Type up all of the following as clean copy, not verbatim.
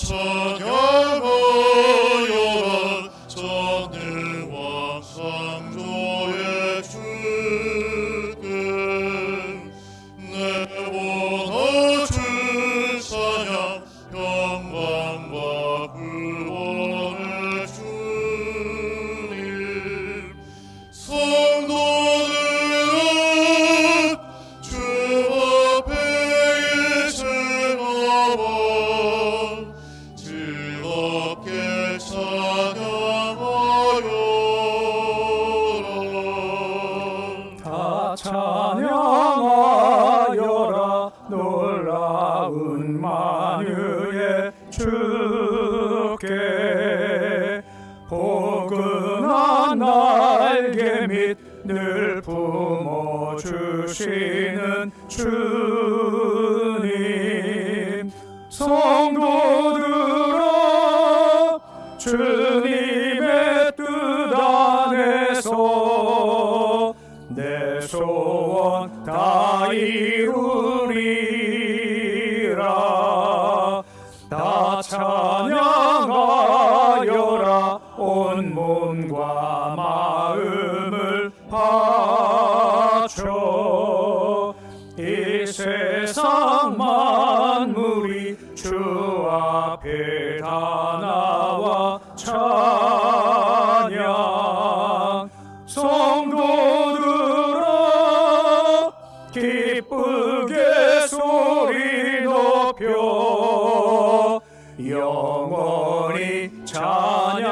찬양하여라 전능과 창조의 주께 내 원하 주 찬양 영광과 구원의 주님 성도들은 주 앞에 일체나와 즐겁게 찬양하여라 다 찬양하여라 놀라운 만유의 주께 포근한 날개 및 늘 품어주시는 주님 성도들아 주님의 뜻 안에서 내 소원 다 이루리라 다 찬양하여라 온 몸과 마음을 바쳐 이 세상 만물이 주 앞에 다 나와 찬양 성도들아 기쁘게 소리 높여 영원히 찬양하여라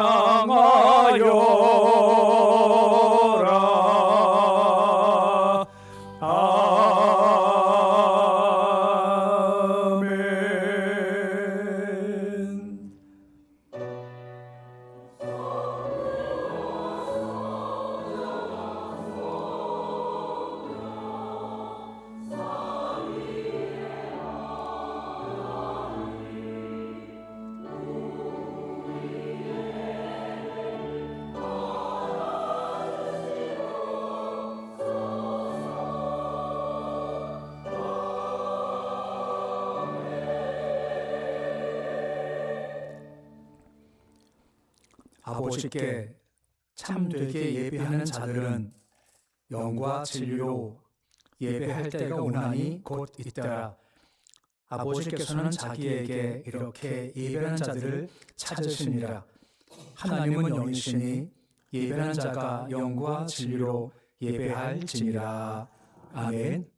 아멘. 아버지께 참되게 예배하는 자들은 영과 진리로 예배할 때가 오나니 곧 이때라. 아버지께서는 자기에게 이렇게 예배하는 자들을 찾으시니라. 하나님은 영이시니 예배하는 자가 영과 진리로 예배할지니라. 아멘.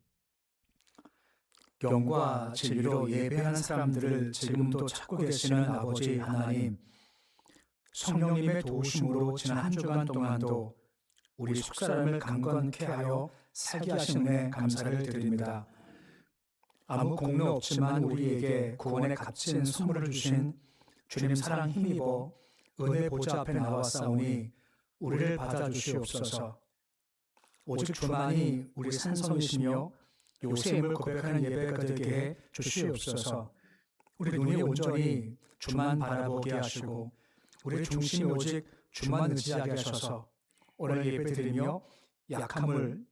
영과 진리로 예배하는 사람들을 지금도 찾고 계시는 아버지 하나님, 성령님의 도우심으로 지난 한 주간 동안도 우리 속사람을 강건케 하여 살게 하신 은혜 감사를 드립니다. 아무 공로 없지만 우리에게 구원의 값진 선물을 주신 주님 사랑 힘입어 은혜 보좌 앞에 나왔사오니 우리를 받아주시옵소서. 오직 주만이 우리 산성이시며 요새임을 고백하는 예배가 되게 해 주시옵소서. 우리 눈이 온전히 주만 바라보게 하시고 우리의 중심이 오직 주만 의지하게 하셔서 오늘 예배드리며 약함을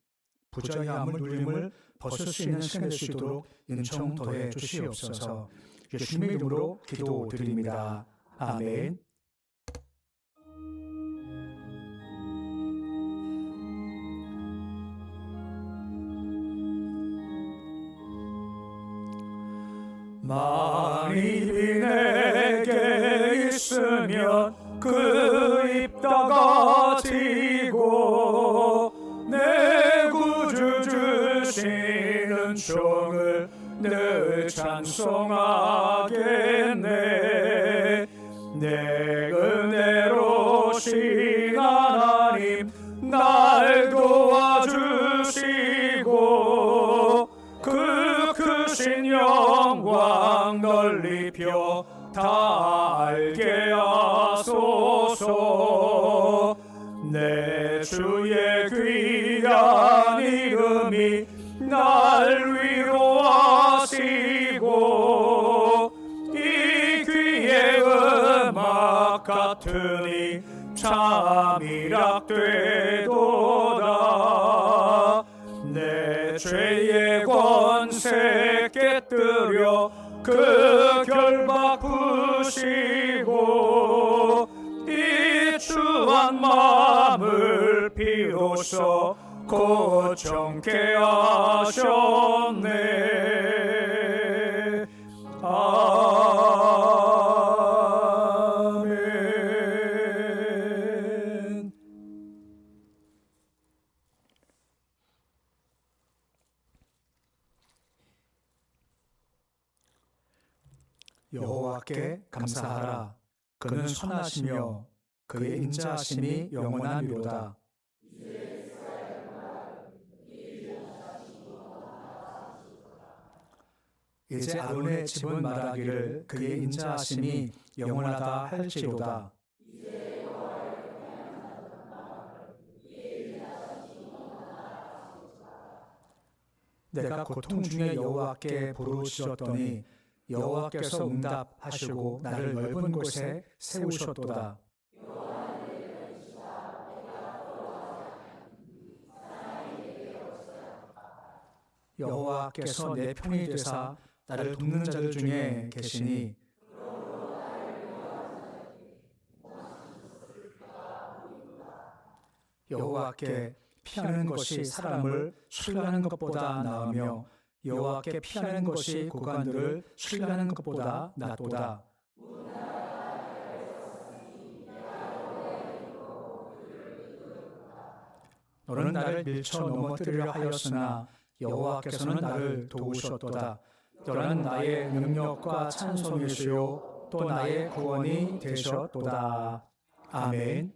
부자유함을 눌림을 벗을 수 있는 시간이 될 수 있도록 은총 더해 주시옵소서. 예수님의 이름으로 기도드립니다. 아멘. 만일이 내게 있으면 그 입 다가지고 내 구주 주시는 종을 늘 찬송하겠네. 내 은혜로신 하나님 날 도와주시고 그 크신 영광 넓히며 다 알게 하소서. 내 주의 귀한 이름이 날 위로하시고 이 귀의 음악 같으니 참 이락되도다. 내 죄의 권세 깨뜨려 그 결박 주시고 이 추한 마음을 비로소 고정케 하셨네. 아멘. 여호와께 감사하라. 그는 선하시며 그의 인자하심이 영원하리로다. 이제 아론의 집은 말하기를 그의 인자하심이 영원하다 할지로다. 내가 고통 중에 여호와께 부르짖었더니 여호와께서 응답하시고 나를 넓은 곳에 세우셨도다. 여호와께서 내 편이 되사 나를 돕는 자들 중에 계시니 여호와께 피하는 것이 사람을 술래하는 것보다 나으며 여호와께 피하는 것이 고관들을 술래하는 것보다 낫도다. 너는 나를 밀쳐 넘어뜨리려 하였으나 여호와께서는 나를 도우셨도다. 너는 나의 능력과 찬송이시요 또 나의 구원이 되셨도다. 아멘.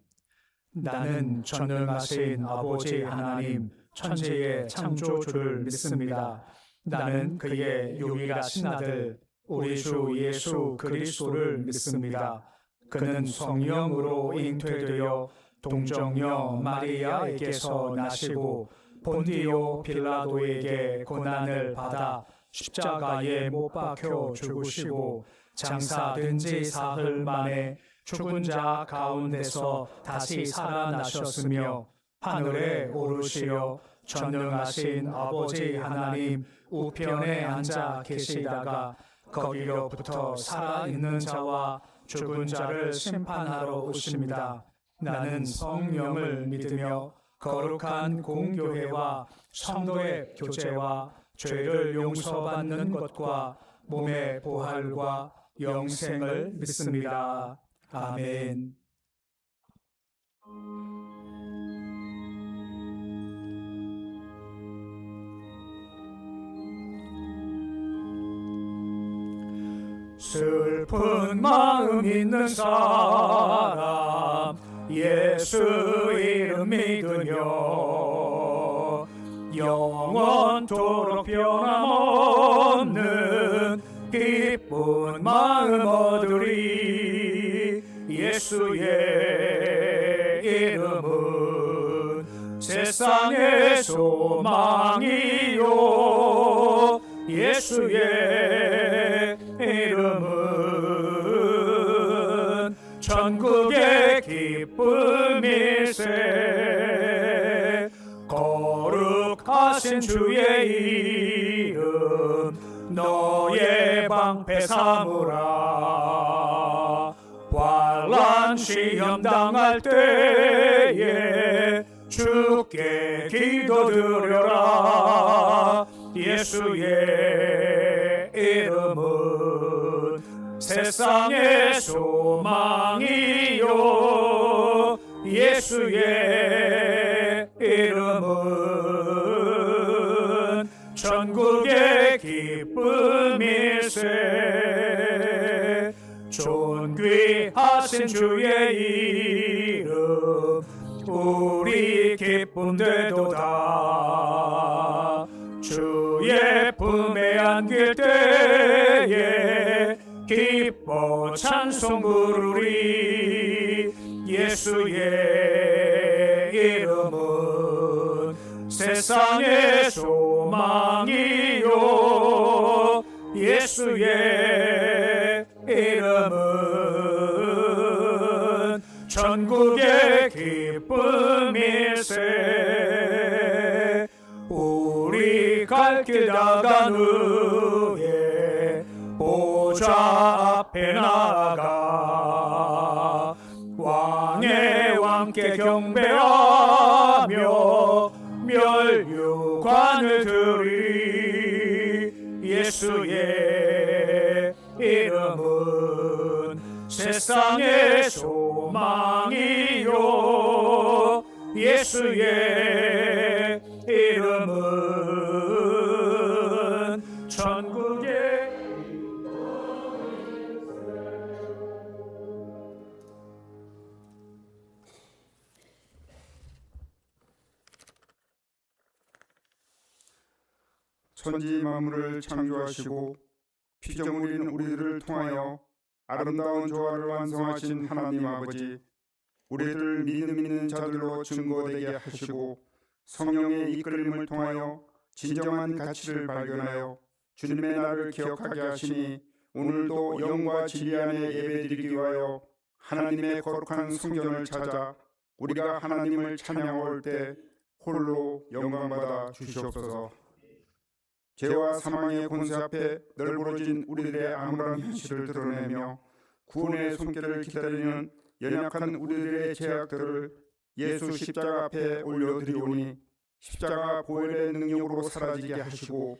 나는 전능하신 아버지 하나님 천지의 창조주를 믿습니다. 나는 그의 유일하신 아들 우리 주 예수 그리스도를 믿습니다. 그는 성령으로 잉태되어 동정녀 마리아에게서 나시고 본디오 빌라도에게 고난을 받아 십자가에 못 박혀 죽으시고 장사된 지 사흘 만에 죽은 자 가운데서 다시 살아나셨으며 하늘에 오르시어 전능하신 아버지 하나님 우편에 앉아 계시다가 거기로부터 살아있는 자와 죽은 자를 심판하러 오십니다. 나는 성령을 믿으며 거룩한 공교회와 성도의 교제와 죄를 용서받는 것과 몸의 부활과 영생을 믿습니다. 아멘. 슬픈 마음 있는 사람 예수 이름 믿으며 영원토록 변함없는 기쁜 마음 얻으리. 예수의 이름은 세상의 소망이요 예수의 이름은 천국의 기쁨일세. 거룩하신 주의 이름 너의 방패 삼으라. 환난 시험 당할 때에 주께 기도드려라. 예수의 이름은 세상의 소망이요 예수의 이름은 천국의 기쁨일세. 존귀하신 주의 이름 우리 기쁨 되도다. 주의 품에 안길 때에 기뻐 찬송 부르리. 예수의 이름은 세상의 소망이요 예수의 이름은 천국의 기쁨일세. 우리 갈 길 나간 후에 보좌 앞에 나아가 왕의 왕께 경배하며 멸류관을 드리리. 예수의 이름은 세상의 소망이요, 예수의 이름은 천국의 천지 만물을 창조하시고 피조물인 우리들을 통하여 아름다운 조화를 완성하신 하나님 아버지, 우리를 믿음 있는 자들로 증거되게 하시고 성령의 이끌림을 통하여 진정한 가치를 발견하여 주님의 날을 기억하게 하시니, 오늘도 영과 진리 안에 예배드리기 위하여 하나님의 거룩한 성전을 찾아 우리가 하나님을 찬양할 때 홀로 영광받아 주시옵소서. 죄와 사망의 권세 앞에 널브러진 우리들의 암울한 현실을 드러내며 구원의 손길을 기다리는 연약한 우리들의 죄악들을 예수 십자가 앞에 올려드리오니, 십자가 보혈의 능력으로 사라지게 하시고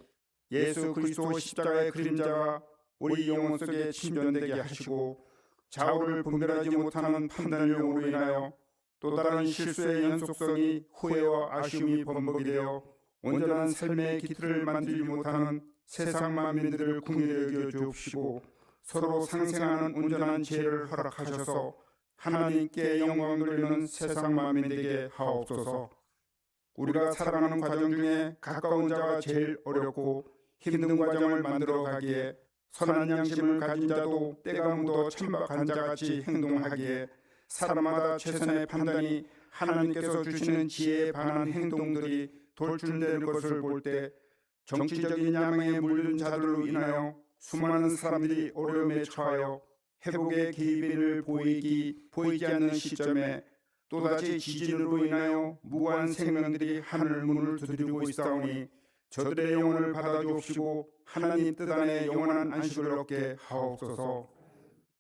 예수 그리스도 십자가의 그림자가 우리 영혼 속에 침전되게 하시고, 좌우를 분별하지 못하는 판단력으로 인하여 또 다른 실수의 연속성이 후회와 아쉬움이 범벅이 되어 온전한 삶의 기틀을 만들지 못하는 세상 만민들을 긍휼히 여겨 주옵시고, 서로 상생하는 온전한 지혜를 허락하셔서 하나님께 영광 돌리는 세상 만민에게 하옵소서. 우리가 살아가는 과정 중에 가까운 자가 제일 어렵고 힘든 과정을 만들어 가기에, 선한 양심을 가진 자도 때가 묻어 천박한 자같이 행동하기에, 사람마다 최선의 판단이 하나님께서 주시는 지혜에 반한 행동들이 돌출되는 것을 볼 때, 정치적인 야망에 물든 자들로 인하여 수많은 사람들이 어려움에 처하여 회복의 기빈을 보이지 않는 시점에 또다시 지진으로 인하여 무고한 생명들이 하늘 문을 두드리고 있사오니, 저들의 영혼을 받아주옵시고 하나님 뜻 안에 영원한 안식을 얻게 하옵소서.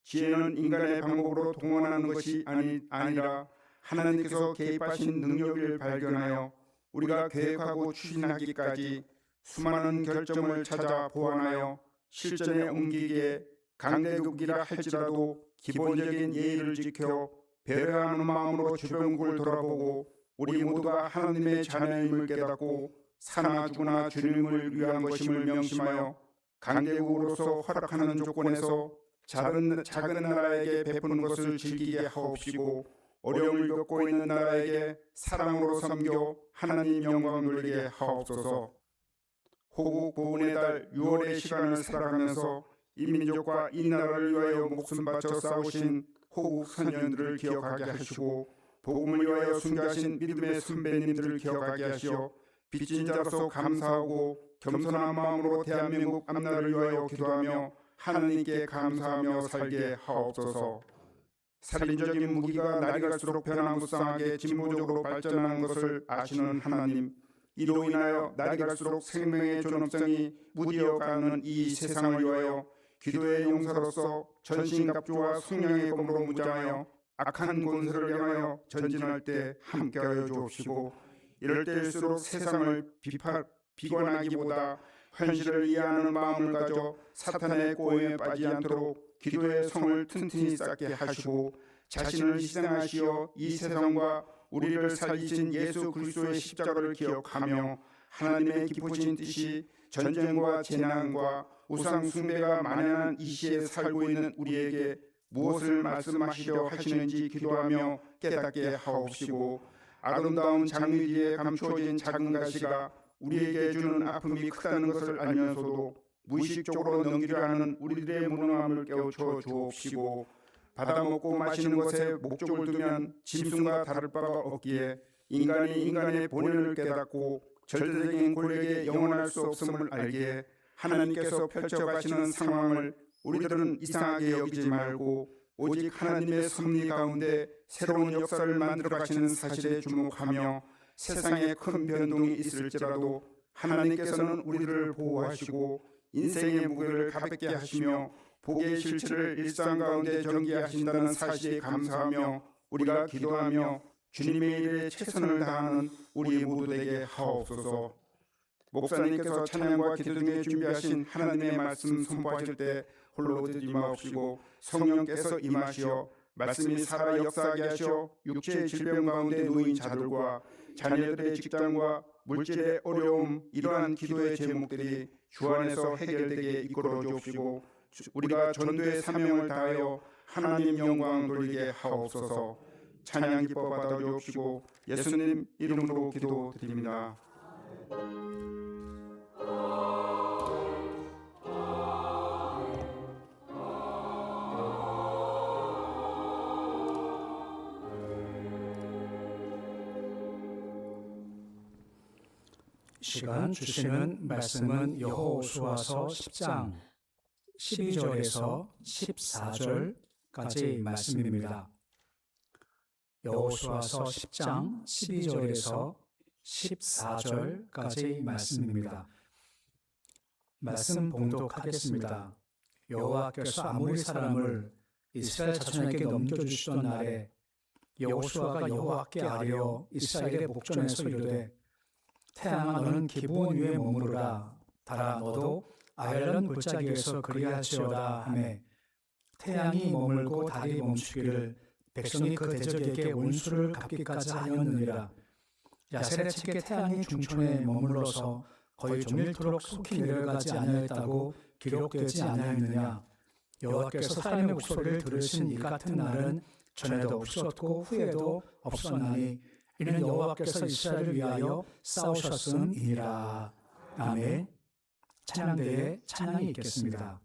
지혜는 인간의 방법으로 동원하는 것이 아니라 하나님께서 개입하신 능력을 발견하여 우리가 계획하고 추진하기까지 수많은 결점을 찾아 보완하여 실전에 옮기기에, 강대국이라 할지라도 기본적인 예의를 지켜 배려하는 마음으로 주변국을 돌아보고 우리 모두가 하나님의 자녀임을 깨닫고 사나 죽으나 주님을 위한 것임을 명심하여 강대국으로서 허락하는 조건에서 작은 나라에게 베푸는 것을 즐기게 하옵시고, 어려움을 겪고 있는 나라에게 사랑으로 섬겨 하나님 영광 돌리게 하옵소서. 호국 보훈의 달 6월의 시간을 살아가면서 이 민족과 이 나라를 위하여 목숨 바쳐 싸우신 호국 선녀들을 기억하게 하시고, 복음을 위하여 순교하신 믿음의 선배님들을 기억하게 하시어 빚진 자로서 감사하고 겸손한 마음으로 대한민국 앞날을 위하여 기도하며 하나님께 감사하며 살게 하옵소서. 살인적인 무기가 날이 갈수록 변화무쌍하게 진보적으로 발전하는 것을 아시는 하나님, 이로 인하여 날이 갈수록 생명의 존엄성이 무디어가는 이 세상을 위하여 기도의 용사로서 전신갑주와 성령의 검으로 무장하여 악한 권세를 향하여 전진할 때 함께하여 주옵시고, 이럴 때일수록 세상을 비관하기보다 현실을 이해하는 마음을 가져 사탄의 꼬임에 빠지지 않도록 기도의 성을 튼튼히 쌓게 하시고, 자신을 희생하시어 이 세상과 우리를 살리신 예수 그리스도의 십자가를 기억하며 하나님의 기쁘신 뜻이 전쟁과 재난과 우상 숭배가 만연한 이 시에 살고 있는 우리에게 무엇을 말씀하시려 하시는지 기도하며 깨닫게 하옵시고, 아름다운 장미 뒤에 감추어진 작은 가시가 우리에게 주는 아픔이 크다는 것을 알면서도 무의식적으로 넘기려 하는 우리들의 무능함을 깨우쳐 주옵시고, 받아먹고 마시는 것에 목적을 두면 짐승과 다를 바가 없기에 인간이 인간의 본연을 깨닫고 절대적인 권력에 영원할 수 없음을 알기에, 하나님께서 펼쳐가시는 상황을 우리들은 이상하게 여기지 말고 오직 하나님의 섭리 가운데 새로운 역사를 만들어 가시는 사실에 주목하며, 세상에 큰 변동이 있을지라도 하나님께서는 우리를 보호하시고 인생의 무게를 가볍게 하시며 복의 실체를 일상 가운데 전개하신다는 사실에 감사하며 우리가 기도하며 주님의 일에 최선을 다하는 우리 모두 되게 하옵소서. 목사님께서 찬양과 기도 중에 준비하신 하나님의 말씀 선포하실 때 홀로 듣지 마옵시고 성령께서 임하시어 말씀이 살아 역사하게 하시어 육체의 질병 가운데 놓인 자들과 자녀들의 직장과 물질의 어려움, 이러한 기도의 제목들이 주 안에서 해결되게 이끌어 주옵시고 우리가 전도의 사명을 다하여 하나님 영광 돌리게 하옵소서. 찬양 기뻐 받아 주옵시고 예수님 이름으로 기도드립니다. 시간 주시는 말씀은 여호수아서 10장 12절에서 14절까지 말씀입니다. 여호수아서 10장 12절에서 14절까지 말씀입니다. 말씀 봉독하겠습니다. 여호와께서 아모리 사람을 이스라엘 자손에게 넘겨주시던 날에 여호수아가 여호와께 아뢰어 이스라엘의 목전에서 이르되 태양아 너는 기브온 위에 머무르라. 달아 너도 아얄론 골짜기에서 그리할지어다 하매 태양이 머물고 달이 멈추기를 백성이 그 대적에게 원수를 갚기까지 하였느니라. 야셀의 책에 태양이 중촌에 머물러서 거의 종일토록 속히 내려가지 아니하였다고 기록되지 아니하였느냐. 여호와께서 사람의 목소리를 들으신 이 같은 날은 전에도 없었고 후에도 없었나니 이는 여호와께서 이스라엘을 위하여 싸우셨음이니라. 아멘. 찬양대에 찬양이 있겠습니다.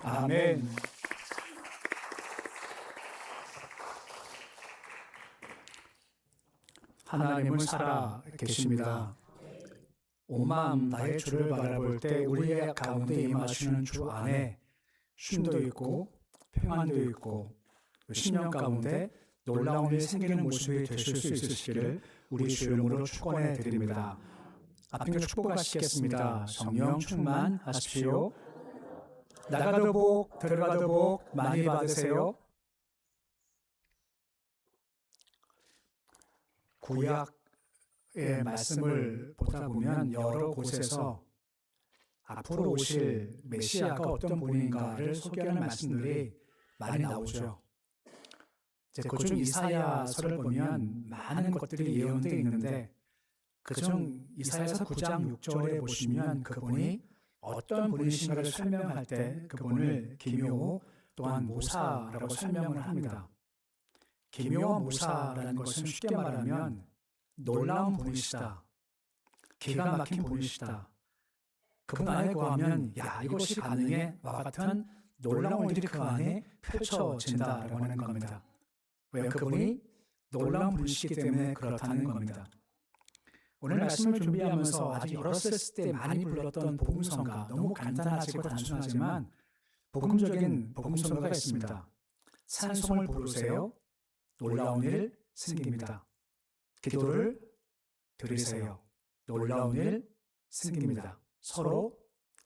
아멘. 하나님은 살아 계십니다. 온 마음 나의 주를 바라볼 때 우리의 가운데 임하시는 주 안에 쉼도 있고 평안도 있고 신령 가운데 놀라운 일 생기는 모습이 되실 수 있으시기를 우리 주 이름으로 축원해 드립니다. 앞에 축복하시겠습니다. 성령 충만하십시오. 나가도 복, 들어가도 복 많이 받으세요. 구약의 말씀을 보다 보면 여러 곳에서 앞으로 오실 메시아가 어떤 분인가를 소개하는 말씀들이 많이 나오죠. 그중 이사야서를 보면 많은 것들이 예언되어 있는데 그중 이사야서 9장 6절에 보시면 그분이 어떤 분이신가를 설명할 때 그분을 기묘 또한 모사라고 설명을 합니다. 기묘와 모사라는 것은 쉽게 말하면 놀라운 분이시다, 기가 막힌 분이시다, 그분 안에 거하면 야 이것이 가능해와 같은 놀라운 일들이 그 안에 펼쳐진다라고 하는 겁니다. 왜? 그분이 놀라운 분이시기 때문에 그렇다는 겁니다. 오늘 말씀을 준비하면서 아직 어렸을 때 많이 불렀던 복음성가, 너무 간단하지고 단순하지만 복음적인 복음성가가 있습니다. 찬송을 부르세요, 놀라운 일 생깁니다. 기도를 드리세요, 놀라운 일 생깁니다. 서로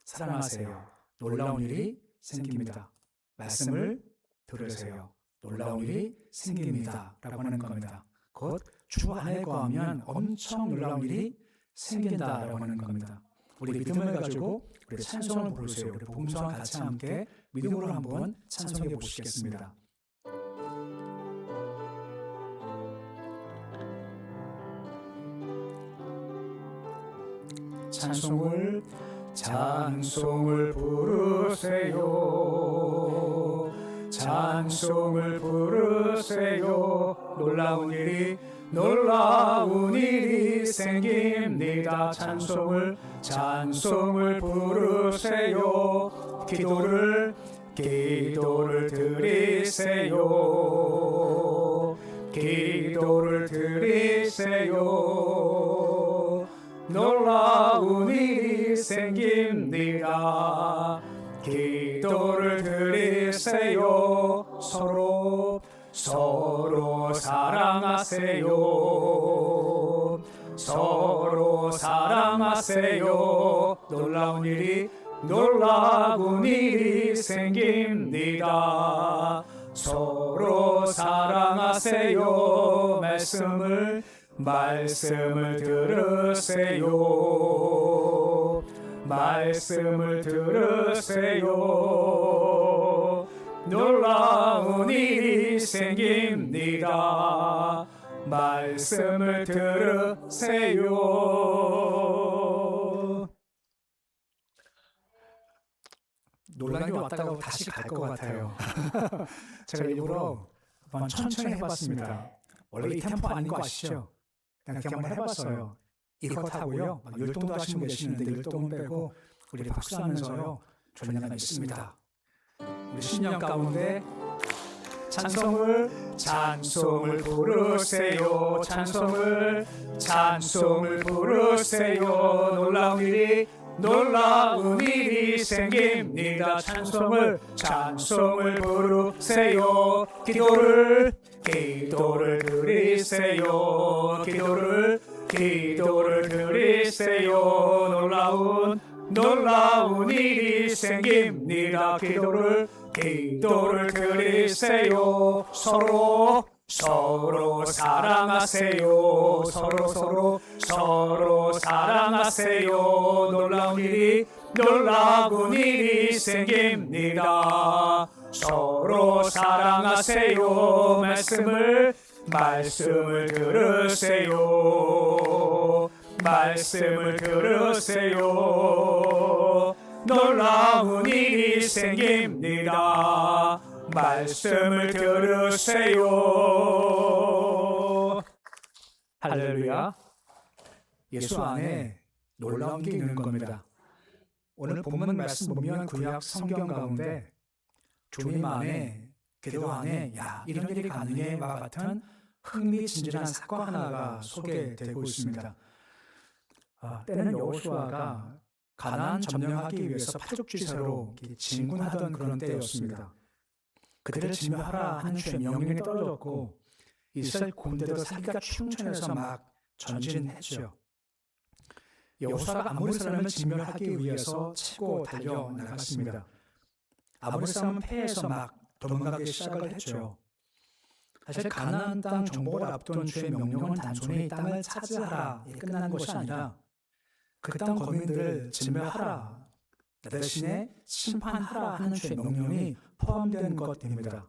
사랑하세요, 놀라운 일이 생깁니다. 말씀을 들으세요, 놀라운 일이 생깁니다 라고 하는 겁니다. 곧 주 안에 거하면 엄청 놀라운 일이 생긴다라고 하는 겁니다. 우리 믿음을 가지고 우리 찬송을 부르세요. 우리 복음성과 같이 함께 믿음으로 한번 찬송해 보시겠습니다. 찬송을 부르세요, 찬송을 부르세요, 놀라운 일이 생깁니다. 찬송을 부르세요, 기도를 드리세요, 기도를 드리세요, 놀라운 일이 생깁니다. 기도를 드리세요, 서로 사랑하세요, 서로 사랑하세요, 놀라운 일이 생깁니다. 서로 사랑하세요, 말씀을 들으세요, 말씀을 들으세요, 놀라운 일이 생깁니다. 말씀을 들으세요. 놀란 게 왔다가 다시 갈 것 같아요. 제가 일부러 한번 천천히 해봤습니다. 원래 이 템포 아닌 거 아시죠? 그냥 한번 해봤어요. 이거 타고요. 막 율동도 하시는 분 계시는데 율동은 빼고 우리 박수하면서요. 존재가 있습니다. 우리 신령 가운데 찬송을 부르세요, 찬송을 부르세요, 놀라운 일이 생깁니다. 찬송을 부르세요, 기도를 드리세요, 기도를 드리세요, 놀라운 일이 생깁니다. 기도를 드리세요, 서로 사랑하세요, 서로 사랑하세요, 놀라운 일이 생깁니다. 서로 사랑하세요, 말씀을 들으세요, 말씀을 들으세요, 놀라운 일이 생깁니다. 말씀을 들으세요. 할렐루야. 예수 안에 놀라운 게 있는 겁니다. 오늘 본문 말씀 보면 구약 성경 가운데 주님 안에, 기도 안에 이런 일이 가능해와 같은 흥미진진한 사건 하나가 소개되고 있습니다. 때는 여호수아가 가나안 점령하기 위해서 파죽지세로 진군하던 그런 때였습니다. 그들을 진멸하라 하는 주의 명령이 떨어졌고 이스라엘 군대도 살기가 충천해서 막 전진했죠. 여호수아가 아모리 사람을 진멸하기 위해서 치고 달려나갔습니다. 아모리 사람은 패해서 막 도망가기 시작을 했죠. 사실 가나안 땅 정복을 앞둔 주의 명령은 단순히 땅을 차지하라 끝나는 것이 아니라 그 땅 거민들을 진멸하라, 나 대신에 심판하라 하는 주의 명령이 포함된 것입니다.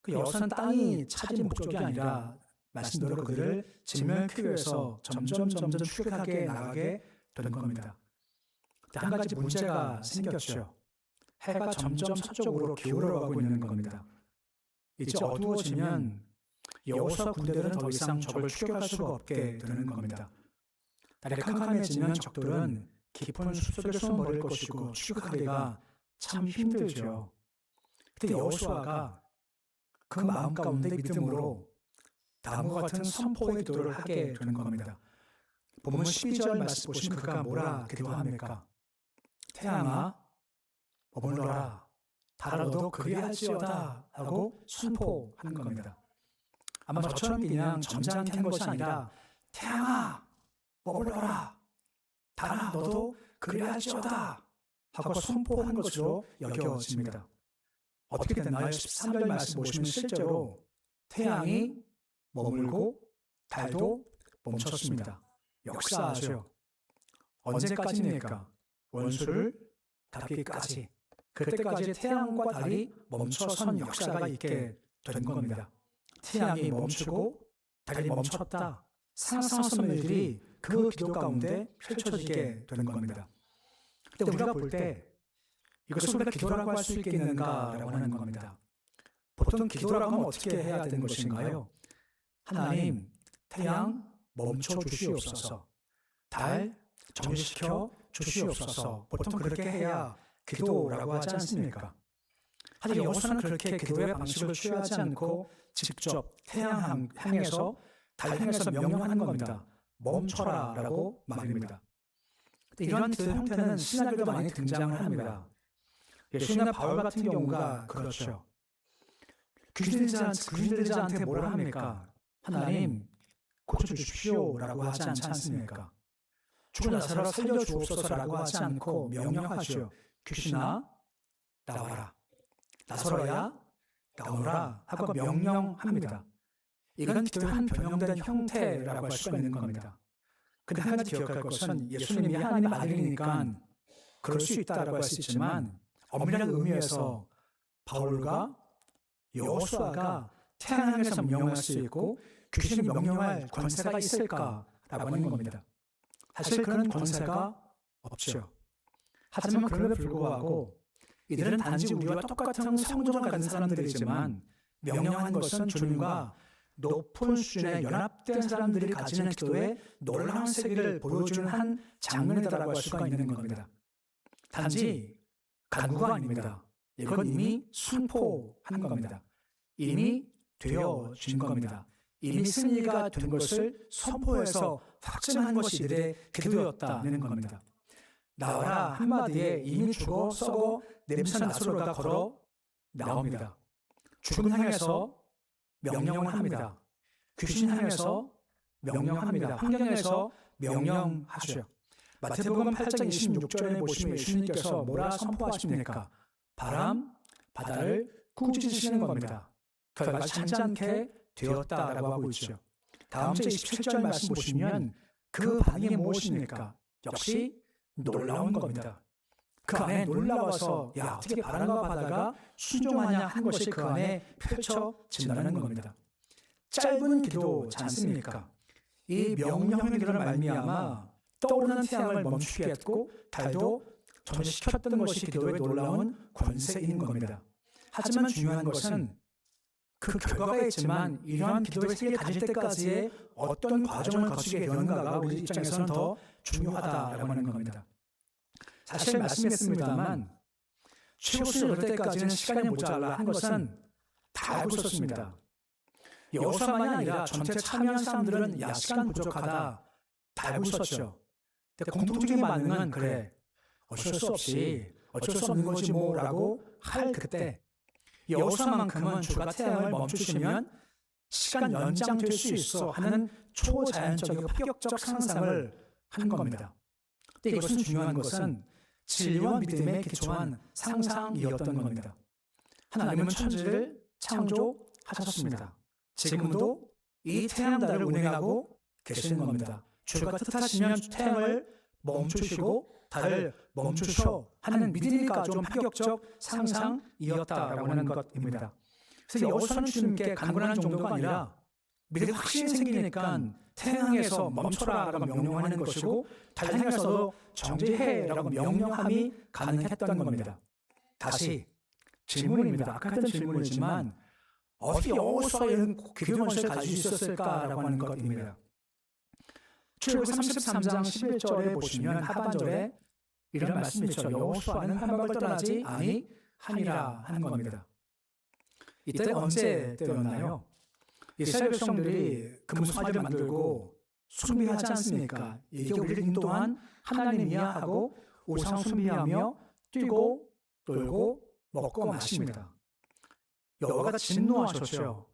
그 여호수아는 땅이 차지 목적이 아니라 말씀대로 그들을 진멸하기 위해서 점점 추격하게 나가게 된 겁니다. 한 가지 문제가 생겼죠. 해가 점점 서쪽으로 기울어가고 있는 겁니다. 이제 어두워지면 여호수아 군대들은 더 이상 적을 추격할 수가 없게 되는 겁니다. 날이 캄캄해지면 적들은 깊은 숲속에 숨어버릴 것이고 추격하기가 참 힘들죠. 그때 여호수아가 그 마음 가운데 믿음으로 나무 같은 선포의 기도를 하게 되는 겁니다. 본문 12절 말씀 보시면 그가 뭐라 기도합니까? 태양아 머물러라, 달아 너도 그리할지어다 하고 선포하는 겁니다. 아마 저처럼 그냥 점잖게 한 것이 아니라 태양아 머물러라, 달아 너도 그리할지어다 하고 선포한 것으로 여겨집니다. 어떻게 됐나요? 13절 말씀 보시면 실제로 태양이 머물고 달도 멈췄습니다. 역사하죠. 언제까지입니까? 원수를 갚기까지. 그때까지 태양과 달이 멈춰선 역사가 있게 된 겁니다. 태양이 멈추고 달이 멈췄다. 상상선 일들이 그 기도 가운데 펼쳐지게 되는 겁니다. 근데 우리가 볼 때 이것을 우리가 기도라고 할 수 있겠는가라고 하는 겁니다. 보통 기도라고 하면 어떻게 해야 되는 것인가요? 하나님, 태양 멈춰 주시옵소서. 달 정지시켜 주시옵소서. 보통 그렇게 해야 기도라고 하지 않습니까? 하지만 여호수아는 그렇게 기도의 방식을 취하지 않고 직접 태양 향해서 달 향해서 명령하는 겁니다. 멈춰라라고 말입니다. 이런 기도 형태는 신학에도 많이 등장을 합니다. 예수님과 바울 같은 경우가 그렇죠. 귀신들자한테 뭐라 합니까? 하나님 고쳐주십시오라고 하지 않지 않습니까? 죽은 나사로를 살려주옵소서라고 하지 않고 명령하죠. 귀신아 나와라, 나사로야 나오라 하고 명령합니다. 이건 기도의 한 변형된 형태라고 할 수가 있는 겁니다. 근데 한 가지 기억할 것은 예수님이 하나님의 아들이니까 그럴 수 있다라고 할 수 있지만 엄밀한 의미에서 바울과 여호수아가 태양 향해서 명령할 수 있고 귀신이 명령할 권세가 있을까라고 하는 겁니다. 사실 그런 권세가 없죠. 하지만 그럼에도 불구하고 이들은 단지 우리와 똑같은 성정을 가진 사람들이지만 명령하는 것은 주님과 높은 수준의 연합된 사람들이 가지는 기도의 놀라운 세계를 보여주는 한 장면이다라고 할 수가 있는 겁니다. 단지 간구가 아닙니다. 이건 이미 선포한 겁니다. 이미 되어진 겁니다. 이미 승리가 된 것을 선포해서 확증한 것이 이들의 기도였다는 겁니다. 나와라 한마디에 이미 죽어 썩어 냄새난 나사로가 걸어 나옵니다. 죽음 향해서 명령을 합니다. 귀신 향해서 명령합니다. 환경에서 명령하죠. 마태복음 8장 26절에 보시면 예수님께서 뭐라 선포하십니까? 바람, 바다를 꾸짖으시는 겁니다. 결과 잔잔케 되었다라고 하고 있죠. 다음 절 27절 말씀 보시면 그 반응이 무엇입니까? 역시 놀라운 겁니다. 그 안에 놀라워서 야 어떻게 바람과 바다가 순종하냐 한 것이 그 안에 펼쳐진다는 겁니다. 짧은 기도지 않습니까? 이 명령의 기도를 말미암아 떠오르는 태양을 멈추게 했고 달도 정지시켰던 것이 기도의 놀라운 권세인 겁니다. 하지만 중요한 것은 그 결과가 있지만 이러한 기도의 세계에 다질 때까지의 어떤 과정을 거치게 되는가가 우리 입장에서는 더 중요하다라고 하는 겁니다. 사실 말씀했습니다만 최고수를 얻을 때까지는 시간이 모자라 한 것은 다 알고 있었습니다. 여호수아만이 아니라 전체 참여한 사람들은 야 시간 부족하다 다 알고 있었죠. 근데 공통적인 반응은 그래 어쩔 수 없이 어쩔 수 없는 거지 뭐라고 할 그때 여호수아만큼은 주가 태양을 멈추시면 시간 연장될 수 있어 하는 초자연적이고 파격적 상상을 한 겁니다. 근데 이것은 중요한 것은 진리와 믿음에 기초한 상상이었던 겁니다. 하나님은 천지를 창조하셨습니다. 지금도 이 태양달을 운행하고 계시는 겁니다. 주가 뜻하시면 태양을 멈추시고 달을 멈추셔 하는 믿음이가 좀 파격적 상상이었다라고 하는 것입니다. 그래서 여호수아는 주님께 간구하는 정도가 아니라 믿음이 확신이 생기니까 태양에서 멈춰라라고 명령하는 것이고 달 향해서도 정지해라고 명령함이 가능했던 겁니다. 다시 질문입니다. 아까 했던 질문이지만 어떻게 여호수아가 이런 기도 원수를 가지고 있었을까라고 하는 것입니다. 출애굽기 33장 11절에 보시면 하반절에 이런 말씀이 있죠. 여호수아는 회막을 떠나지 아니하니라 하는 겁니다. 이때 언제 때였나요? 이스라엘 백성들이 금송아지를 만들고 숭배하지 않습니까? 이게 우리를 인도한 하나님이야 하고 우상 숭배하며 뛰고 놀고 먹고 마십니다. 여호와가 진노하셨죠.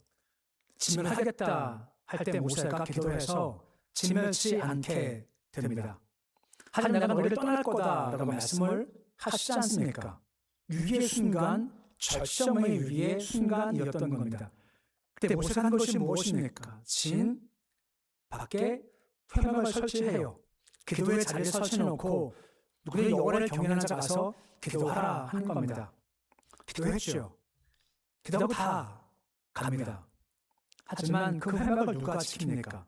진멸하겠다 할 때 모세가 기도해서 진멸치 않게 됩니다. 하나님 내가 너희를 떠날 거다라고 말씀을 하시지 않습니까? 위기의 순간, 절정의 위기의 순간이었던 겁니다. 그때 모세가 한 것이 무엇입니까? 진 밖에 회막을 설치해요. 기도의 자리를 설치해놓고 누구의 여호와를 경외하는 자가 가서 기도하라 하는 겁니다. 기도했죠. 기도하고 다 갑니다. 하지만 그 회막을 누가 지킵니까?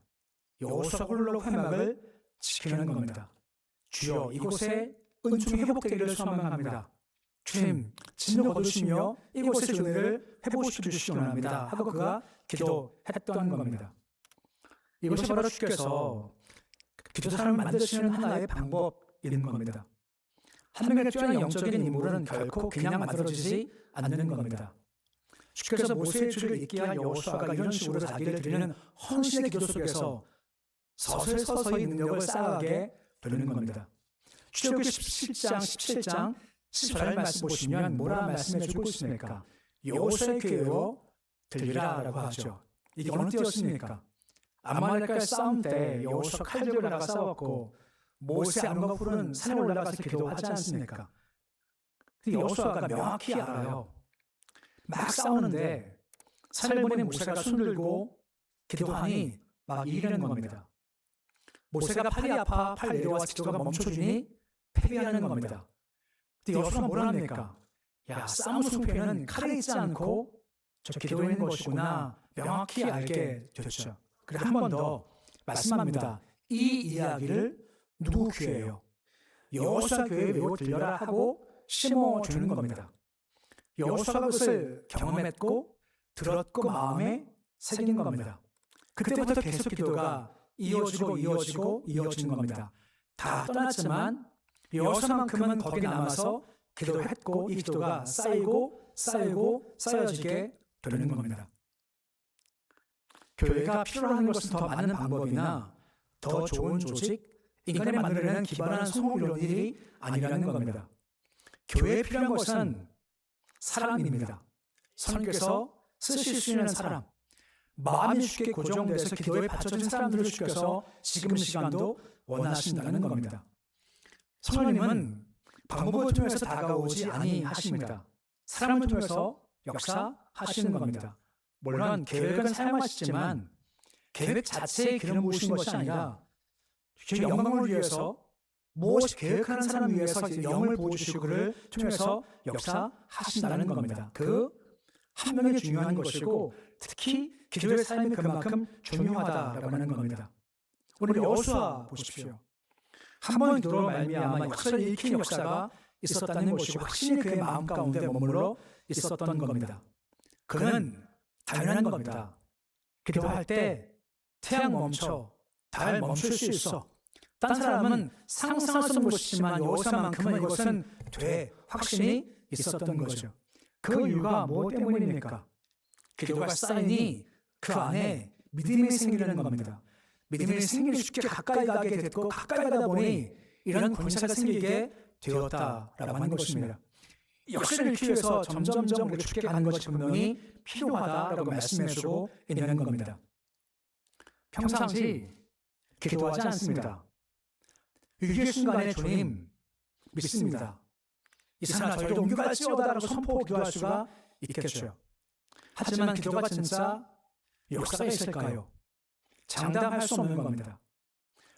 여호수아 홀로 회막을 지키는 겁니다. 주여 이곳에 은총이 회복되기를 소망합니다. 주님 진노 거두시며 이곳의 은혜를 회복시켜 주시기 원합니다 하고 그가 기도했던 겁니다. 이것이 바로 주께서 기도 사람을 만드시는 하나의 방법인 겁니다. 한 명의 뛰어난 영적인 인물은 결코 그냥 만들어지지 않는 겁니다. 주께서 모세의 주를 잊게 한 여호수아가 이런 식으로 자기를 드리는 헌신의 기도 속에서 서서히 능력을 쌓아가게 되는 겁니다. 출애굽기 17장 17장 14절 말씀 보시면 뭐라 말씀해 주고 있습니까? 여호수아의 귀에요 들리라라고 하죠. 이게 어느 때였습니까? 아말렉과의 싸움 때 여호수아 칼 들고 나가 싸웠고 모세 아론과 훌은 산에 올라가서 기도하지 않습니까? 근데 여호수아가 명확히 알아요. 막 싸우는데 산을 보니 모세가 손 들고 기도하니 막 이기는 겁니다. 모세가 팔이 아파 팔 내려와서 기도가 멈춰주니 패배하는 겁니다. 근데 여호수아가 뭐라 합니까? 야, 싸움 승패는 칼에 있지 않고 저 기도에 있는 것이구나 명확히 알게 됐죠. 그리고 한 번 더 말씀합니다. 이 이야기를 누구 귀에요? 여호수아 귀에 외워 들려라 하고 심어주는 겁니다. 여호수아가 그것을 경험했고 들었고 마음에 새긴 겁니다. 그때부터 계속 기도가 이어지는 겁니다. 다 떠났지만 여호수아만큼은 거기 남아서 기도했고 이 기도가 쌓여지게 되는 겁니다. 교회가 필요로 하는 것은 더 많은 방법이나 더 좋은 조직, 인간의 만들어내는 기발한 성공이론이 아니라는 겁니다. 교회에 필요한 것은 사람입니다. 성령께서 쓰실 수 있는 사람, 마음이 쉽게 고정돼서 기도에 받쳐진 사람들을 주께서 지금 시간도 원하신다는 겁니다. 성령님은 방법을 통해서 다가오지 아니하십니다. 사람을 통해서 역사하시는 겁니다. 물론 계획은 사용하시지만 계획 자체에 기름 부으신 것이 아니라 주 영광을 위해서 무엇이 계획하는 사람을 위해서 영을 부어주시고 그를 통해서 역사하신다는 겁니다. 그 한 명이 중요한 것이고 특히 기도의 삶이 그만큼 중요하다라고 하는 겁니다. 오늘 여호수아 보십시오. 한 번 기도로 말미암아 역사를 일으킨 역사가 있었다는 것이 확신이 그의 마음 가운데 머물러 있었던 겁니다. 그는 당연한 겁니다. 기도할 때 태양 멈춰, 달 멈출 수 있어. 딴 사람은 상상할 수 없는 것이지만 여호수아만큼은 이것은 돼 확신이 있었던 거죠. 그 이유가 무엇 때문입니까? 기도가 쌓이니 그 안에 믿음이 생기는 겁니다. 믿음이 생기기 쉽게 가까이 가게 됐고 가까이 가다 보니 이런 권세가 생기게 되었다라고 하는 것입니다. 역사를 잃기 위해서 점점 우리가 쉽게 가는 것이 분명히 필요하다라고 말씀해주고 있는 겁니다. 평상시 기도하지 않습니다. 위기의 순간에 주님 믿습니다. 이 사람 저희도 옮겨갈지어다라고 선포 기도할 수가 있겠죠. 하지만 기도가 진짜 역사가 있을까요? 장담할 수 없는 겁니다.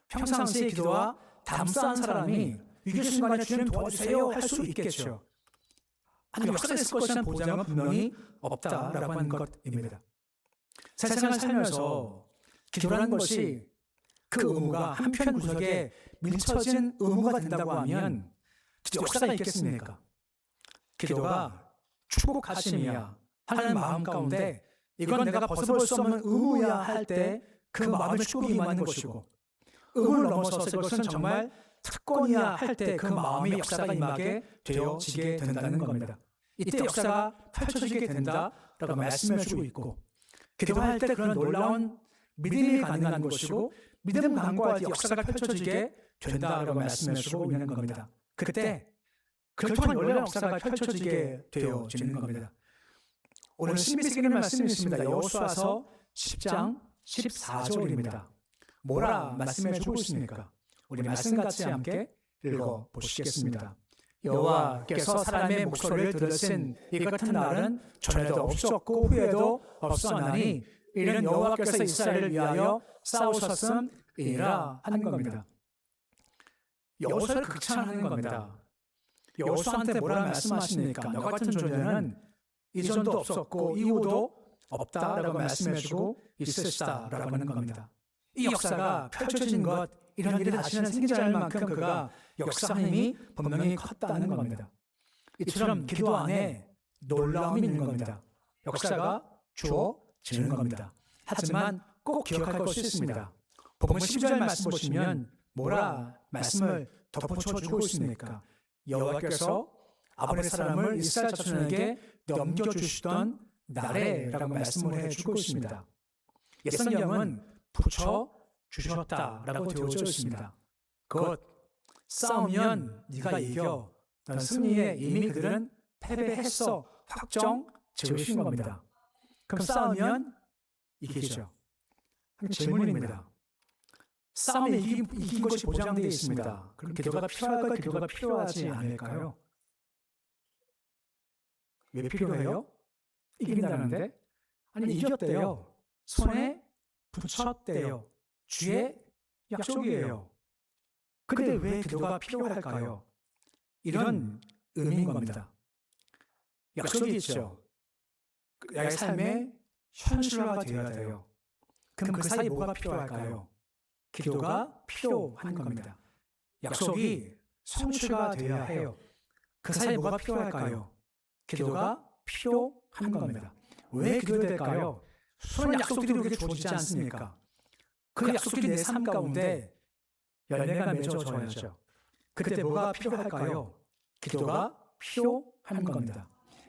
평상시에 기도와 담수한 사람이 위기의 순간에 주님 도와주세요 할 수 있겠죠. 아니 역사가 있을 것이라는 보장은 분명히 없다라고 하는 것입니다. 세상을 살면서 기도라는 것이 그 의무가 한편 구석에 밀쳐진 의무가 된다고 하면 진짜 역사가 있겠습니까? 기도가 축복하심이야 하는 마음 가운데 이건 내가 벗어볼 수 없는 의무야 할 때 그 마음의 축복이 임하는 것이고, 의무를 넘어서서 이것은 정말 특권이야 할 때 그 마음의 역사가 임하게 되어지게 된다는 겁니다. 이때 역사가 펼쳐지게 된다라고 말씀해 주고 있고, 기도할 때 그런 놀라운 믿음이 가능한 것이고, 믿음 강구할 때 역사가 펼쳐지게 된다라고 말씀해 주고 있는 겁니다. 그때 그걸 통한 놀라운 역사가 펼쳐지게 되어지는 겁니다. 오늘 신비스에 있는 말씀이 있습니다. 여호수아서 10장 14절입니다. 뭐라 말씀해 주고 있습니까? 우리 말씀 같이 함께 읽어 보시겠습니다. 여호와께서 사람의 목소리를 들으신 이 같은 날은 전에도 없었고 후에도 없었나니 이는 여호와께서 이스라엘을 위하여 싸우셨음이라 하는 겁니다. 여호수아를 극찬하는 겁니다. 여호수아한테 뭐라 말씀하십니까? 너 같은 존재는 이전도 없었고 이후도 없다라고 말씀해주고 있으시다라고 하는 겁니다. 이 역사가 펼쳐진 것, 이런 일이 다시는 생기지 않을 만큼 그가 역사 힘이 분명히 컸다는 겁니다. 이처럼 기도 안에 놀라움이 있는 겁니다. 역사가 주어지는 겁니다. 하지만 꼭 기억할 것이 있습니다. 복음 12절 말씀 보시면 뭐라 말씀을 덧붙여주고 있습니까? 여호와께서 아브라함의 사람을 이스라엘 자손에게 넘겨주시던 날에라고 말씀을 해주고 있습니다. 옛성경은 붙여주셨다라고 되어져 있습니다. 그것 싸우면 네가 이겨, 넌 승리해, 이미 그들은 패배했어 확정 지으신 겁니다. 그럼 싸우면 이기죠. 질문입니다. 싸움에 이긴 것이 보장되어 있습니다. 그럼 기도가 필요할까요? 기도가 필요하지 않을까요? 왜 필요해요? 이긴다는데? 아니 이겼대요. 손에 붙였대요. 주의 약속이에요. 근데 왜 기도가 필요할까요? 이런 의미인 겁니다. 약속이 있죠. 나의 삶의 현실화가 되어야 돼요. 그럼 그 사이 뭐가 필요할까요? 기도가 필요한 겁니다. 약속이 성취가 되어야 해요. 그 사이 뭐가 필요할까요? 기도가 필요한 겁니다. 왜 기도될까요? 수많은 약속들이 우리에게 주어지지 않습니까? 그 약속들이 내 삶 가운데 열매가 맺어져야죠. 그때 뭐가 필요할까요? 기도가 필요한 겁니다.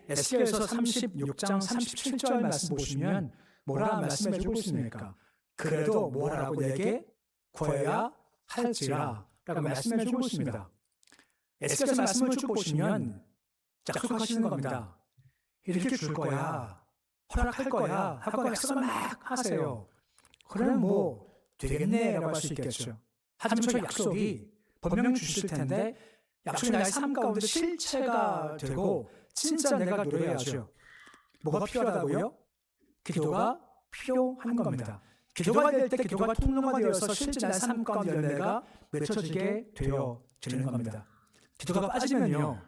에스겔서 36장 37절 말씀 보시면 뭐라 말씀해 주고 있습니까? 그래도 뭐라고 내게 구해야 할지라 라고 말씀해 주고 있습니다. 에스겔서 말씀을 쭉 보시면 약속하시는 겁니다. 이렇게 줄 거야, 허락할 거야 하고 약속을 막 하세요. 그러면 뭐 되겠네 라고 할 수 있겠죠. 하지만 저 약속이 분명 주실 텐데 약속이 나의 삶 가운데 실체가 되고 진짜 내가 누려야죠. 뭐가 필요하다고요? 기도가 필요한 겁니다. 기도가 될 때 기도가 통로가 되어서 실제 나의 삶 가운데 열매가 맺혀지게 되어지는 겁니다. 기도가 빠지면요,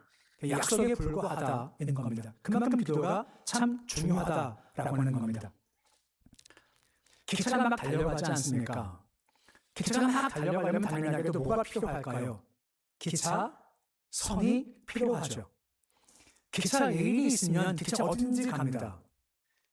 약속에 불과하다는 겁니다. 그만큼 기도가 참 중요하다라고 하는 겁니다. 기차가 막 달려가지 않습니까? 기차가 막 달려가려면 당연하게도 뭐가 필요할까요? 기차 선이 필요하죠. 기차 레일이 있으면 기차 어딘지 갑니다.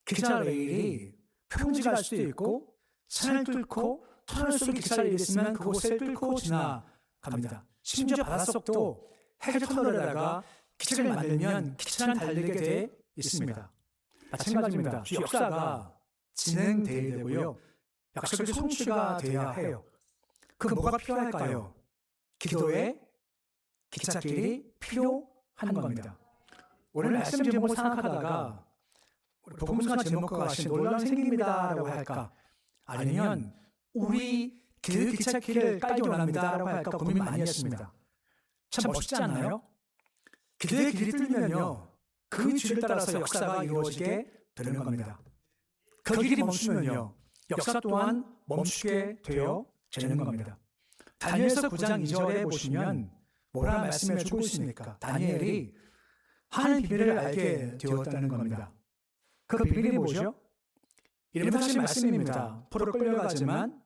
기차 레일이 평지 갈 수도 있고 산을 뚫고 터널 속에 기차 레일이 있으면 그곳을 뚫고 지나갑니다. 심지어 바닷속도 해저 터널에다가 기차를 만들면 기차는 달리게 돼 있습니다. 마찬가지입니다. 주 역사가 진행되어야 되고요, 약속이 성취가 되어야 해요. 그 뭐가 필요할까요? 기도의 기찻길이 필요한 겁니다. 오늘 말씀 제목을 생각하다가 우리 복음서 제목과 같이 놀라운 생깁니다라고 할까, 아니면 우리 그 기찻길을 깔기 원합니다라고 할까 고민 많이 했습니다. 참 멋있지 않나요? 기도의 길이 뚫리면요, 그 길을 따라서 역사가 이루어지게 되는 겁니다. 그 길이 멈추면요, 역사 또한 멈추게 되어지는 겁니다. 다니엘서 9장 2절에 보시면 뭐라 말씀해 주고 있습니까? 다니엘이 하나님 비밀을 알게 되었다는 겁니다. 그 비밀이 뭐죠? 이름은 사실 말씀입니다. 포로 끌려가지만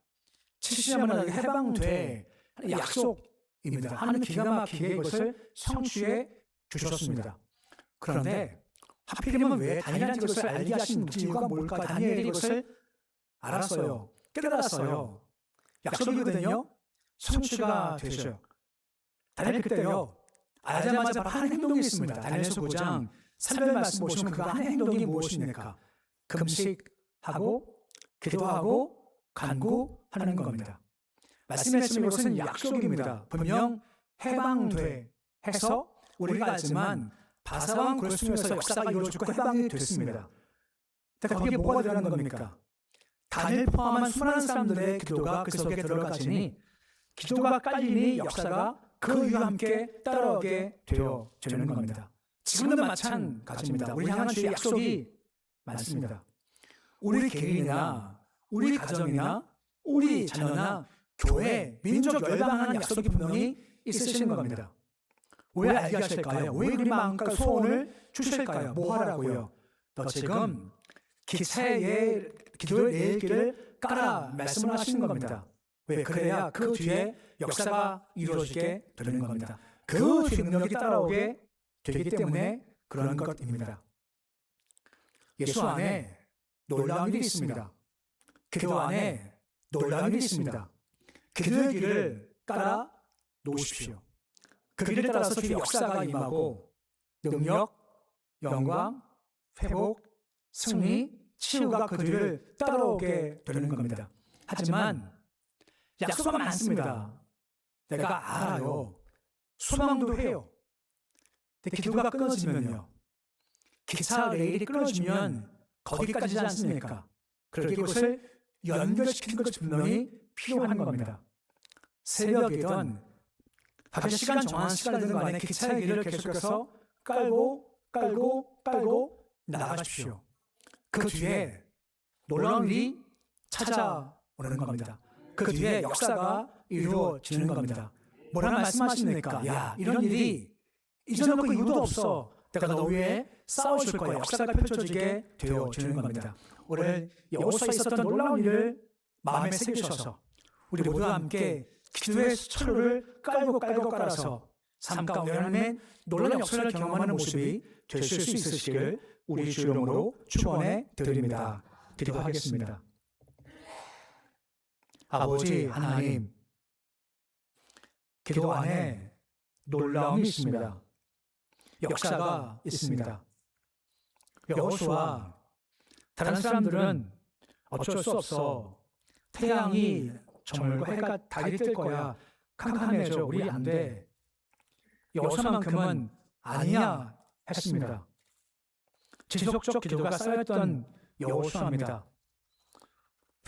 70년만 해방돼 하는 약속입니다. 하나님은 기가 막히게 이것을 성취해 주셨습니다. 그런데 하필이면 왜 다니엘한테 이것을 알게 하신 이유가 뭘까? 다니엘이 이것을 알았어요. 깨달았어요. 약속이거든요. 성취가 되셔요. 다니엘 그때요. 알자마자 바로 하는 행동이 있습니다. 다니엘서 9장 3절 말씀 보시면 그 하는 행동이 무엇입니까? 금식하고 기도하고 간구하는 겁니다. 말씀했지만 이것은 약속입니다. 분명 해방돼 해서 우리가 알지만 바사왕 고레스에서 역사가 이루어지고 해방이 됐습니다. 거기에 뭐가 들어가는 겁니까? 다니엘 포함한 수많은 사람들의 기도가 그 속에 들어가지니 기도가 깔리니 역사가 그 이유와 함께 따라오게 되어지는 겁니다. 지금도 마찬가지입니다. 우리 향한 주의 약속이 많습니다. 우리 개인이나 우리 가정이나 우리 자녀나 교회, 민족 열방하는 약속이 분명히 있으시는 겁니다. 왜 알게 하실까요? 왜 우리 마음과 소원을 주실까요? 뭐 하라고요? 너 지금 기차의 기도의 내 길을 깔아 말씀을 하시는 겁니다. 왜? 그래야 그 뒤에 역사가 이루어지게 되는 겁니다. 그 뒤에 능력이 따라오게 되기 때문에 그런 것입니다. 예수 안에 놀라운 일이 있습니다. 기도 안에 놀라운 일이 있습니다. 기도의 길을 깔아 놓으십시오. 그 길을 따라서 주의 역사가 임하고 능력, 영광, 회복, 승리, 치유가 그 뒤를 따라오게 되는 겁니다. 하지만 약속은 많습니다. 내가 알아요. 소망도 해요. 근데 기도가 끊어지면요. 기차 레일이 끊어지면 거기까지지 않습니까? 그러기에 이것을 연결시키는 것이 분명히 필요한 겁니다. 새벽이든 밖에 시간 정한 시간이든 간에 기차의 길을 계속해서 깔고 나가십시오. 그 뒤에 놀라운 일이 찾아오는 겁니다. 그 뒤에 역사가 이루어지는 겁니다. 뭐라는 말씀하십니까? 야, 이런 일이 이전 없고 이유도 없어. 내가 너 위에 싸워줄 거야. 역사가 펼쳐지게 되어지는 겁니다. 오늘 여호수아에 있었던 놀라운 일을 마음에 새기셔서 우리 모두와 함께 기도의 철로를 깔아서 삶 가운데 하나님의 놀라운 역사를 경험하는 모습이 되실 수 있으시길 우리 주 이름으로 축원해 드립니다. 기도하겠습니다. 아버지 하나님, 기도 안에 놀라움이 있습니다. 역사가 있습니다. 여호수아, 다른 사람들은 어쩔 수 없어. 태양이 저물고 해가 달이 뜰 거야. 캄캄해져. 우리 안 돼. 여호수아만큼은 아니야 했습니다. 지속적 기도가 쌓였던 여호수아입니다.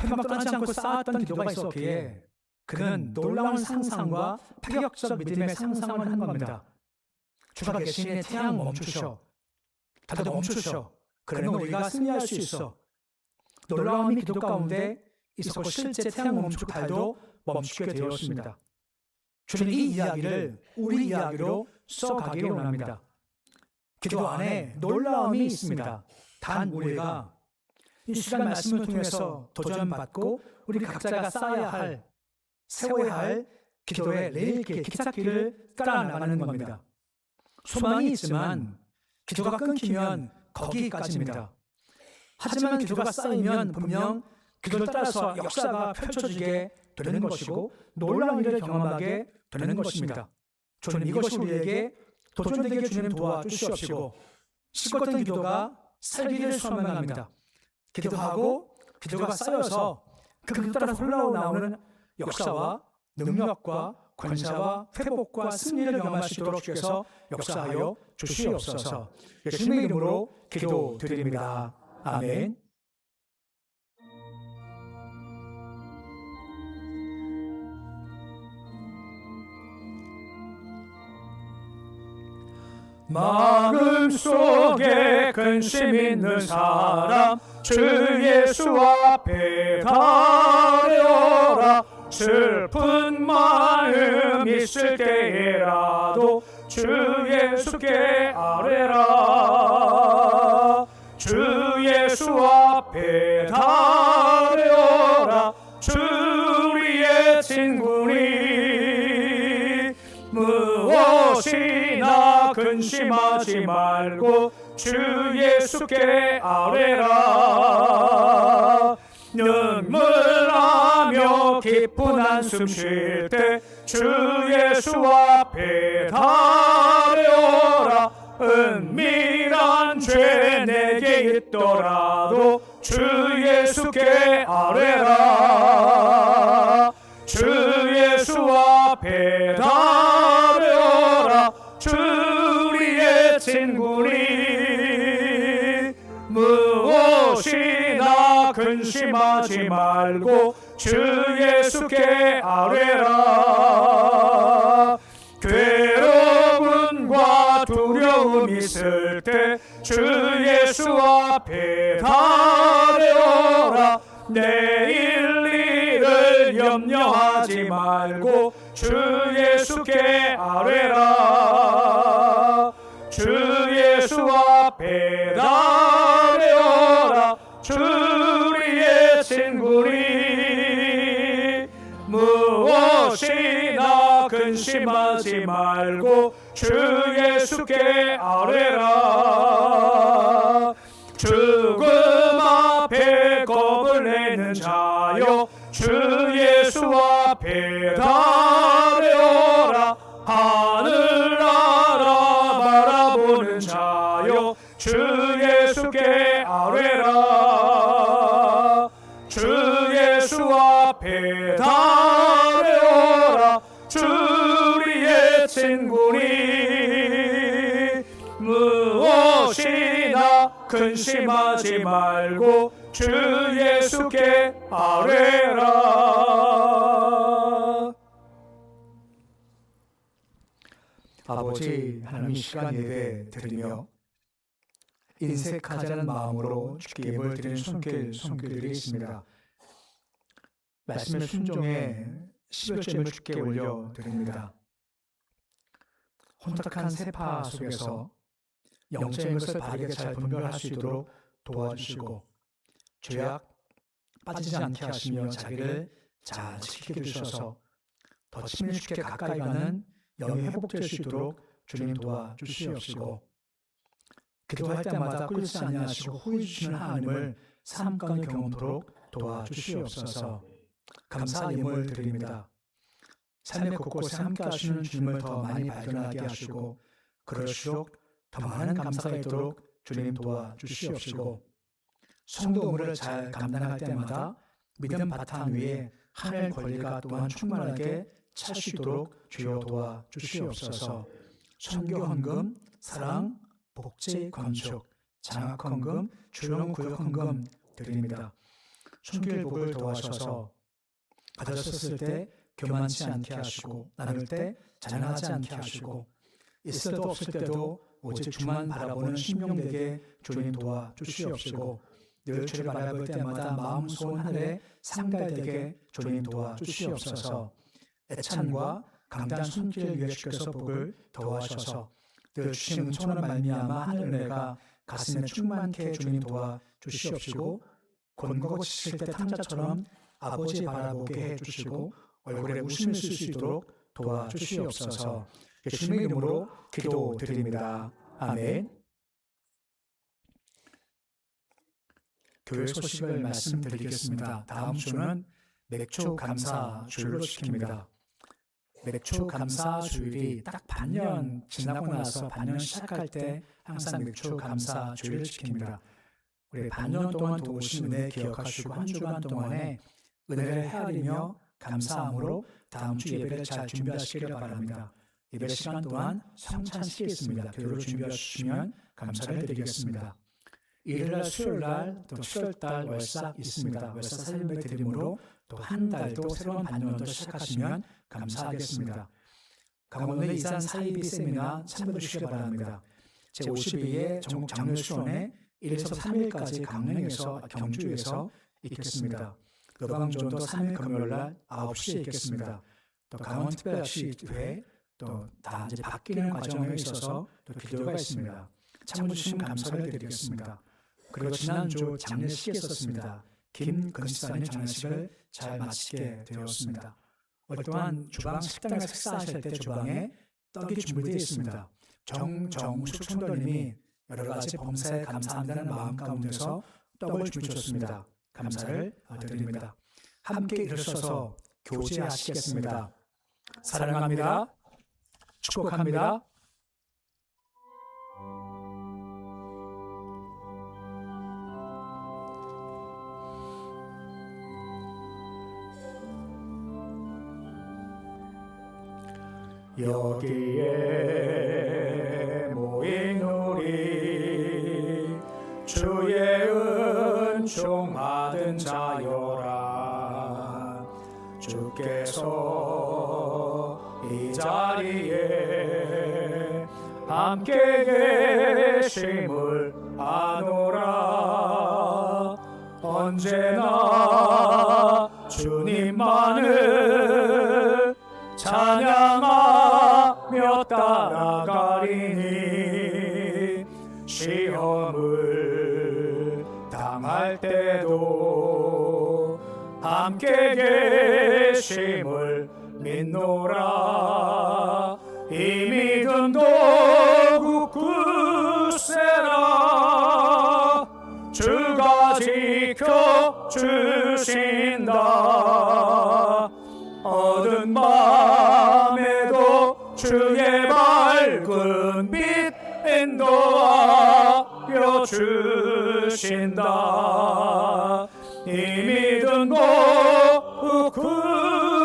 회막 떠나지 않고 쌓았던 기도가 있었기에 그는 놀라운 상상과 파격적 믿음의 상상을 한 겁니다. 주가 계시니 태양 멈추셔. 달도 멈추셔. 그러면 우리가 승리할 수 있어. 놀라움이 기도 가운데 있었고 실제 태양 멈추고 달도 멈추게 되었습니다. 주님 이 이야기를 우리 이야기로 써가기를 원합니다. 기도 안에 놀라움이 있습니다. 단 우리가 이 시간 말씀을 통해서 도전받고 우리 각자가 쌓아야 할, 세워야 할 기도의 레일길, 기찻길을 깔아나가는 겁니다. 소망이 있지만 기도가 끊기면 거기까지입니다. 하지만 기도가 쌓이면 분명 기도를 따라서 역사가 펼쳐지게 되는 것이고 놀라운 일을 경험하게 되는 것입니다. 저는 이것이 우리에게 도전되게 주님 도와주시옵시고 식었던 기도가 살기를 소망합니다. 기도하고 기도가 쌓여서 그 기도 따라 흘러나오는 역사와 능력과 권세와 회복과 승리를 경험할 수 있도록 주께서 역사하여 주시옵소서. 예수님의 이름으로 기도드립니다. 아멘. 마음속에 근심 있는 사람 주 예수 앞에 가려라. 슬픈 마음 있을 때라도 주 예수께 아뢰라. 주 예수 앞에 가려라. 주 우리의 무엇이나 근심하지 말고 주 예수께 아뢰라. 눈물나며 깊은 한숨 쉴 때 주 예수 앞에 달려라. 은밀한 죄 내게 있더라도 주 예수께 아뢰라. 주 예수 앞에 달려라. 주 우리의 친구니 무엇이나 근심하지 말고 주 예수께 아뢰라. 괴로움과 두려움 있을 때 주 예수 앞에 달려라. 내일 일을 염려하지 말고 주 예수께 아뢰라. 주 예수 앞에 달려라. 주 우리의 친구니 무엇이나 근심하지 말고 주 예수께 아뢰라. 죽음 앞에 겁을 내는 자여 주 예수 앞에 달려라. 하늘나라 바라보는 자여 주 예수께 아뢰라. 주 예수 앞에 달려라. 주 우리의 친구니 무엇이나 근심하지 말고 주 예수께 아뢰라. 아버지 하나님, 시간 예배 드리며 인색하지 않은 마음으로 주께 예물 드리는 손길들이 있습니다. 말씀의 순종에 11점을 주께 올려드립니다. 혼탁한 세파 속에서 영적인 것을 바르게 잘 분별할 수 있도록 도와주시고 죄악 빠지지 않게 하시며 자기를 잘 지키게 주셔서 더 친밀히 주께 가까이 가는 영이 회복될 수 있도록 주님 도와주시옵시고, 기도할 때마다 꿀지 아니하시고 후회 주시는 하나님을 삶 가운데 경험토록 도와주시옵소서. 감사 예물 드립니다. 삶의 곳곳에 함께 하시는 주님을 더 많이 발견하게 하시고 그럴수록 더 많은 감사가 있도록 주님 도와주시옵시고, 성도 의무를 잘 감당할 때마다 믿음 바탕 위에 하늘 권리가 또한 충만하게 찰 수 있도록 주여 도와주시옵소서. 선교 헌금, 사랑, 복지, 건축, 장학 헌금, 주영 구역 헌금 드립니다. 손길 복을 도와셔서 받으셨을 때 교만치 않게 하시고 나눌 때 자랑하지 않게 하시고 있을 때도 없을 때도 오직 주만 바라보는 신명되게 주님 도와주시옵시고, 늘 주를 바라볼 때마다 마음 소원 하늘에 상달되게 주님 도와주시옵소서. 애찬과 강단 손길 위에 주께서 복을 더하셔서 늘 주신 은총으로 말미암아 하늘 은혜가 가슴에 충만케 주님 도와주시옵시고, 곤고고 지칠 때 탕자처럼 아버지 바라보게 해주시고 얼굴에 웃음을 쓸 수 있도록 도와주시옵소서. 주님의 이름으로 기도드립니다. 아멘. 교회 소식을 말씀드리겠습니다. 다음 주는 맥주 감사 주일로 지킵니다. 맥주 감사 주일이 딱 반년 지나고 나서 반년 시작할 때 항상 맥주 감사 주일을 지킵니다. 우리 반년 동안 도우신 은혜 기억하시고 한 주간 동안에 은혜를 헤아리며 감사함으로 다음 주 예배를 잘 준비하시기를 바랍니다. 예배 시간 동안 성찬식이 있습니다. 교회로 준비해 주시면 감사를 드리겠습니다. 일요일날, 수요일날, 또 7월달 월삭 있습니다. 월삭 살림을 드림으로 또 한 달도 새로운 반년도 시작하시면 감사하겠습니다. 강원도 이산 사이비 세미나 참여해 주시기 바랍니다. 제52회 전국 장례수원회 1에서 3일까지 강릉에서 경주에서 있겠습니다. 노방전도 3일 금요일날 9시에 있겠습니다. 또 강원특별시회 또 다 이제 바뀌는 과정에 있어서 또 기도가 있습니다. 참여해 주시면 감사를 드리겠습니다. 그리고 지난주 장례식이 있었습니다. 김근시사님 장례식을 잘 마치게 되었습니다. 오랫동안 주방 식당에서 식사하실 때 주방에 떡이 준비되어 있습니다. 정정숙 총독님이 여러 가지 범사에 감사한다는 마음 가운데서 떡을 준비하셨습니다. 감사를 드립니다. 함께 일어서서 교제하시겠습니다. 사랑합니다. 축복합니다. 여기에 모인 우리 주의 은총 받은 자여라. 주께서 이 자리에 함께 계심을 아노라. 언제나 주님만을 찬양하며 따라가리니 시험을 당할 때도 함께 계심을 믿노라. 이 믿음도 굳세라. 주가 지켜주신다. 어두운 밤에도 주의 밝은 빛 인도하여 주신다. 이 믿음도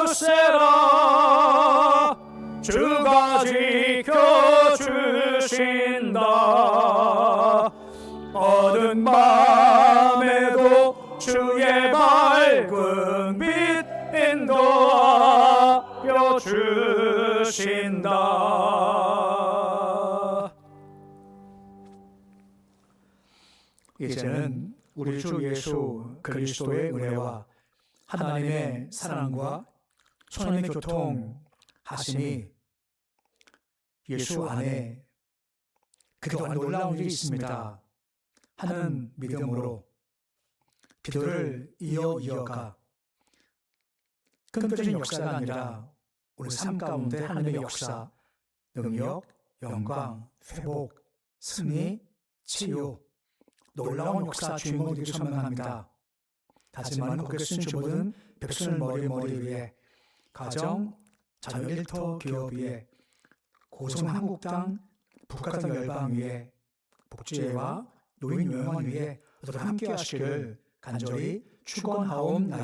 굳세라. 주가 지켜주신다. 어두운 밤에도 주의 밝은 빛 인도하여 주신다. 이제는 우리 주 예수 그리스도의 은혜와 하나님의 사랑과 성령의 교통하심이 예수 안에 그동안 놀라운 일이 있습니다 하는 믿음으로 기도를 이어가 끊겨진 역사가 아니라 우리 삶 가운데 하나님의 역사, 능력, 영광, 회복, 승리, 치유, 놀라운 역사 주인공 되기 소망합니다. 다짐하는 고개 쓴 주보든 백성을 머리 위에 가정, 자녀 일터 기업 위에 고성 한국당, 북한당 열방 위에 복지회와 노인 요양원 위에 함께 하시기를 간절히 축원하옵나이다.